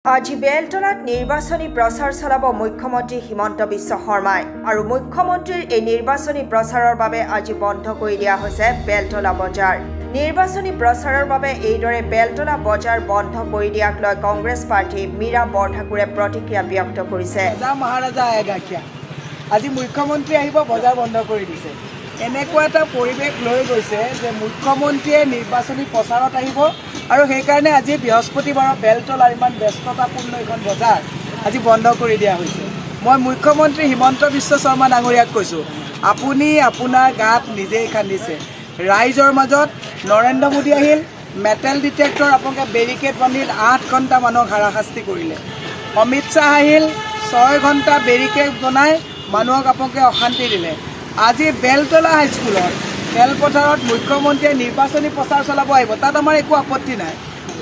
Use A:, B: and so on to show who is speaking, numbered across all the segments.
A: আজি বেলতলাত নিৰ্বাচনী প্ৰচাৰ চলাব মুখ্যমন্ত্ৰী হিমন্ত বিশ্ব শৰ্মাই আৰু মুখ্যমন্ত্ৰীৰ এই নিৰ্বাচনী প্ৰচাৰৰ বাবে আজি বন্ধ কৰি দিয়া হৈছে বেলতলা বজাৰ। নিৰ্বাচনী প্ৰচাৰৰ বাবে এইদৰে বেলতলা বজাৰ বন্ধ কৰি দিয়াক লৈ কংগ্ৰেছ প্ৰাৰ্থী মীৰা বৰঠাকুৰে প্ৰতিক্ৰিয়া ব্যক্ত কৰিছে।
B: মহাৰাজা এগাখিয়া আজি মুখ্যমন্ত্ৰী আহিব, বজাৰ বন্ধ কৰি দিছে। এনেকুৱা এটা পৰিৱেশ লৈ গৈছে যে মুখ্যমন্ত্ৰীয়ে নিৰ্বাচনী প্ৰচাৰত আহিব আৰু সেইকাৰণে আজি বৃহস্পতিবাৰৰ বেলতলাৰ ইমান ব্যস্ততাপূৰ্ণ এখন বজাৰ আজি বন্ধ কৰি দিয়া হৈছে। মই মুখ্যমন্ত্ৰী হিমন্ত বিশ্ব শৰ্মা ডাঙৰীয়াক কৈছোঁ, আপুনি আপোনাৰ গাত নিজেই খান্দিছে। ৰাইজৰ মাজত নৰেন্দ্ৰ মোদী আহিল, মেটেল ডিটেক্টৰ আপোনালোকে বেৰিকেড বান্ধি 8 ঘণ্টা মানুহক হাৰাশাস্তি কৰিলে। অমিত শ্বাহ আহিল, 6 ঘণ্টা বেৰিকেড বনাই মানুহক আপোনালোকে অশান্তি দিলে। আজি বেলতলা হাইস্কুলত খেলপথাৰত মুখ্যমন্ত্ৰীয়ে নিৰ্বাচনী প্ৰচাৰ চলাব আহিব, তাত আমাৰ একো আপত্তি নাই।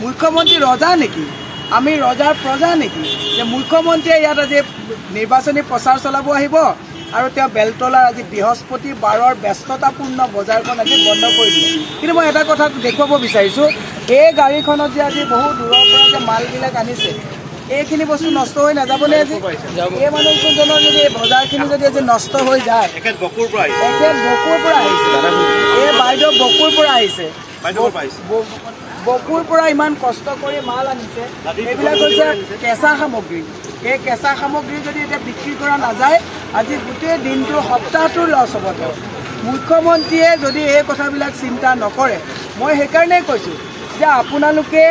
B: মুখ্যমন্ত্ৰী ৰজা নেকি? আমি ৰজাৰ প্ৰজা নেকি যে মুখ্যমন্ত্ৰীয়ে ইয়াত আজি নিৰ্বাচনী প্ৰচাৰ চলাব আহিব আৰু তেওঁ বেলতলাৰ আজি বৃহস্পতিবাৰৰ ব্যস্ততাপূৰ্ণ বজাৰখন আজি বন্ধ কৰি দিলে। কিন্তু মই এটা কথা দেখুৱাব বিচাৰিছোঁ, এই গাড়ীখনত যে আজি বহু দূৰৰ পৰা যে মালবিলাক আনিছে, এইখিনি বস্তু নষ্ট হৈ নাযাবনে? আজি এই মানুহজনৰ যদি এই বজাৰখিনি যদি আজি নষ্ট হৈ যায়, এখেত বকুৰ পৰা আহিছে, এই বাইদেউ বকুৰ পৰা আহিছে, বকুৰ পৰা ইমান কষ্ট কৰি মাল আনিছে। এইবিলাক হৈছে কেঁচা সামগ্ৰী। এই কেঁচা সামগ্ৰী যদি এতিয়া বিক্ৰী কৰা নাযায়, আজি গোটেই দিনটো সপ্তাহটোৰ লছ হ'ব। মুখ্যমন্ত্ৰীয়ে যদি এই কথাবিলাক চিন্তা নকৰে, মই সেইকাৰণেই কৈছোঁ যে আপোনালোকে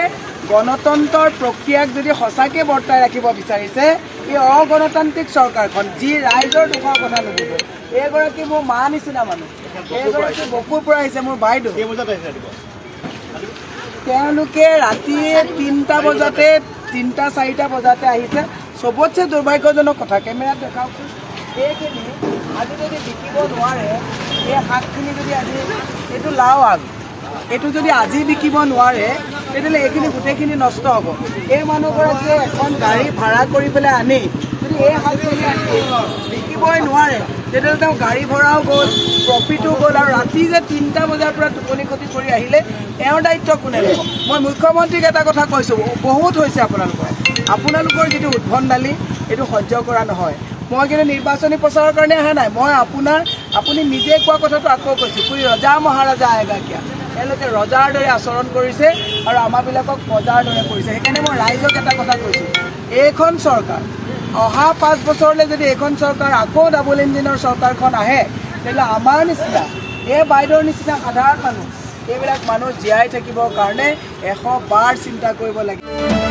B: গণতন্ত্ৰৰ প্ৰক্ৰিয়াক যদি সঁচাকৈ বৰ্তাই ৰাখিব বিচাৰিছে, এই অগণতান্ত্ৰিক চৰকাৰখন যি ৰাইজৰ দুখৰ কথা নুবুজে। এইগৰাকী মোৰ মা নিচিনা মানুহ, এইগৰাকী বকুৰ পৰা আহিছে, মোৰ বাইদেউ। তেওঁলোকে ৰাতি 3টা বজাতে 3-4টা বজাতে আহিছে। চবতছে দুৰ্ভাগ্যজনক কথা, কেমেৰাত দেখাওকচোন, এইখিনি আজি যদি বিকিব নোৱাৰে, এই শাকখিনি যদি আজি এইটো লাও আগ, এইটো যদি আজি বিকিব নোৱাৰে, তেতিয়াহ'লে এইখিনি গোটেইখিনি নষ্ট হ'ব। এই মানুহগৰাকীয়ে এখন গাড়ী ভাড়া কৰি পেলাই আনি যদি এই শাকখিনি বিকিবই নোৱাৰে, তেতিয়াহ'লে তেওঁ গাড়ী ভড়াও গ'ল, প্ৰফিটো গ'ল, আৰু ৰাতি যে 3টা বজাৰ পৰা টোপনি ক্ষতি কৰি আহিলে এওঁৰ দায়িত্ব কোনে ল'ব? মই মুখ্যমন্ত্ৰীক এটা কথা কৈছোঁ, বহুত হৈছে আপোনালোকৰ যিটো উদ্ভণ্ডালি, এইটো সহ্য কৰা নহয়। মই কিন্তু নিৰ্বাচনী প্ৰচাৰৰ কাৰণে অহা নাই। মই আপুনি নিজে কোৱা কথাটো আকৌ কৈছোঁ, তুমি ৰজা মহাৰাজা এগাখিয়া। এওঁলোকে ৰজাৰ দৰে আচৰণ কৰিছে আৰু আমাৰবিলাকক প্ৰজাৰ দৰে কৰিছে। সেইকাৰণে মই ৰাইজক এটা কথা কৈছোঁ, এইখন চৰকাৰ অহা 5 বছৰলৈ যদি এইখন চৰকাৰ আকৌ ডাবল ইঞ্জিনৰ চৰকাৰখন আহে, তেতিয়াহ'লে আমাৰ নিচিনা এই বাইদেউৰ নিচিনা সাধাৰণ মানুহ, এইবিলাক মানুহ জীয়াই থাকিবৰ কাৰণে 100 বাৰ চিন্তা কৰিব লাগিব।